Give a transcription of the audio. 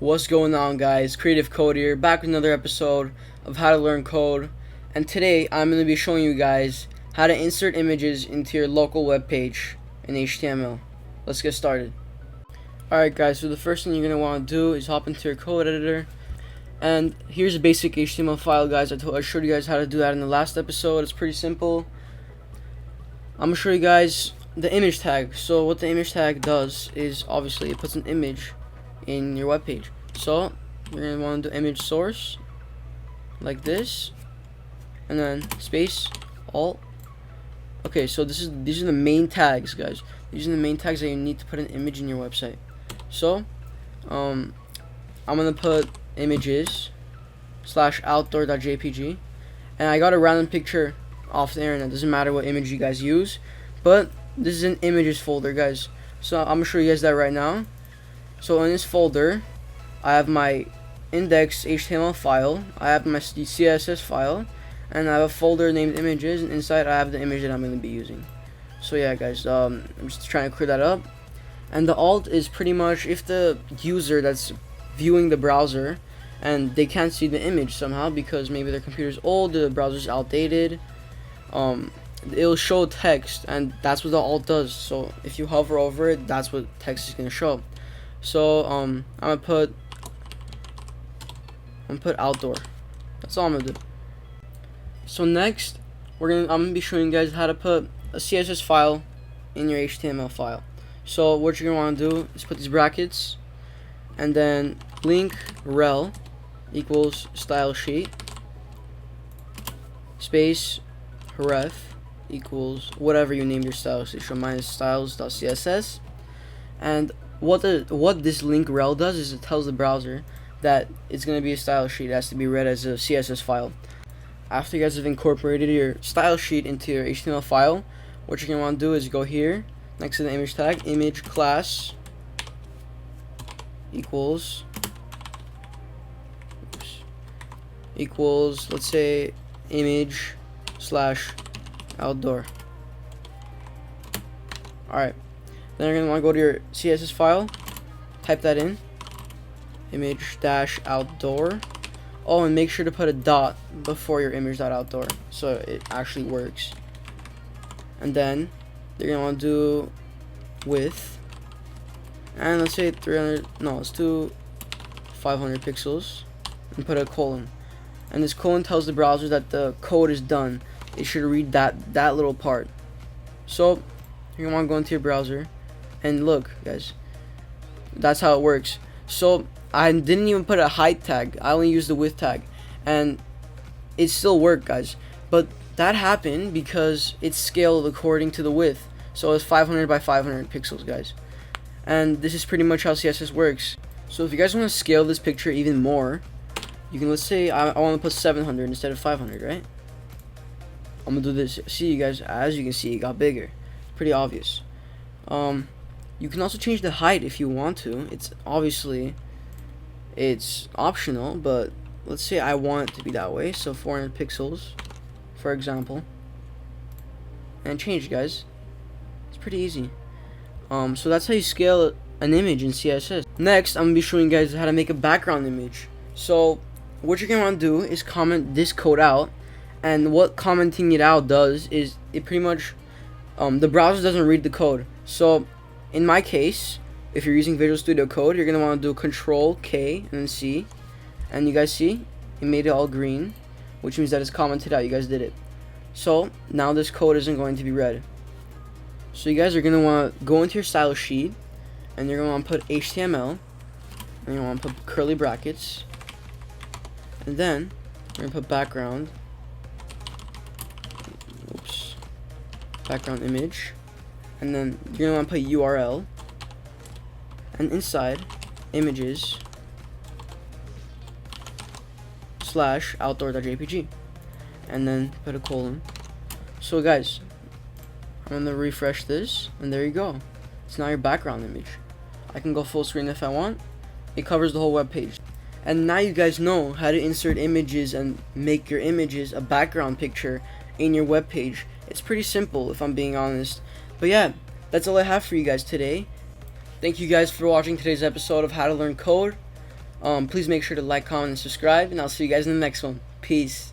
What's going on, guys? CreativeCode here, back with another episode of How to Learn Code. And today I'm going to be showing you guys how to insert images into your local web page in HTML. Let's get started. Alright guys, so the first thing you're going to want to do is hop into your code editor. And here's a basic HTML file, guys. I showed you guys how to do that in the last episode. It's pretty simple. I'm going to show you guys the image tag. So what the image tag does is obviously it puts an image in your web page. So you're going to want to do image source like this, and then space alt. Okay, so these are the main tags, guys. These are the main tags that you need to put an image in your website. So I'm gonna put images / outdoor.jpg, and I got a random picture off the internet. Doesn't matter what image you guys use, but this is an images folder, guys. So I'm gonna show you guys that right now. So in this folder, I have my index HTML file, I have my CSS file, and I have a folder named images, and inside I have the image that I'm going to be using. So yeah, guys, I'm just trying to clear that up. And the alt is pretty much if the user that's viewing the browser and they can't see the image somehow because maybe their computer's old, the browser's outdated, it'll show text, and that's what the alt does. So if you hover over it, that's what text is going to show. So I'm gonna put outdoor. That's all I'm gonna do. So next, I'm gonna be showing you guys how to put a CSS file in your HTML file. So what you're gonna want to do is put these brackets, and then link rel equals style sheet space ref equals whatever you name your style sheet. So mine is styles.css, and what this link rel does is it tells the browser that it's going to be a style sheet. It has to be read as a CSS file. After you guys have incorporated your style sheet into your HTML file, what you're going to want to do is go here next to the image tag, image class equals let's say image / outdoor. Alright, then you're going to want to go to your CSS file, type that in, image - outdoor. Oh, and make sure to put a dot before your image.outdoor so it actually works. And then you're going to want to do width, and let's say 300, no, let's do 500 pixels, and put a colon. And this colon tells the browser that the code is done. It should read that little part. So you're going to want to go into your browser, and look, guys, that's how it works. So I didn't even put a height tag. I only used the width tag, and it still worked, guys. But that happened because it's scaled according to the width. So it's 500 by 500 pixels, guys. And this is pretty much how CSS works. So if you guys want to scale this picture even more, you can, let's say I want to put 700 instead of 500, right? I'm gonna do this. See, you guys, as you can see, it got bigger. Pretty obvious. You can also change the height if you want to. It's optional, but let's say I want it to be that way. So 400 pixels, for example, and change, guys. It's pretty easy. So that's how you scale an image in CSS. Next, I'm gonna be showing you guys how to make a background image. So what you're gonna want to do is comment this code out, and what commenting it out does is it pretty much the browser doesn't read the code. So in my case, if you're using Visual Studio Code, you're going to want to do Control K and then C, and you guys see it made it all green, which means that it's commented out. You guys did it. So now this code isn't going to be read. So you guys are going to want to go into your style sheet, and you're going to want to put HTML, and you want to put curly brackets, and then you're going to put background image, and then you're gonna want to put URL, and inside images / outdoor.jpg, and then put a colon. So guys, I'm gonna refresh this, and there you go. It's now your background image. I can go full screen if I want. It covers the whole web page. And now you guys know how to insert images and make your images a background picture in your web page. It's pretty simple, if I'm being honest. But yeah, that's all I have for you guys today. Thank you guys for watching today's episode of How to Learn Code. Please make sure to like, comment, and subscribe, and I'll see you guys in the next one. Peace.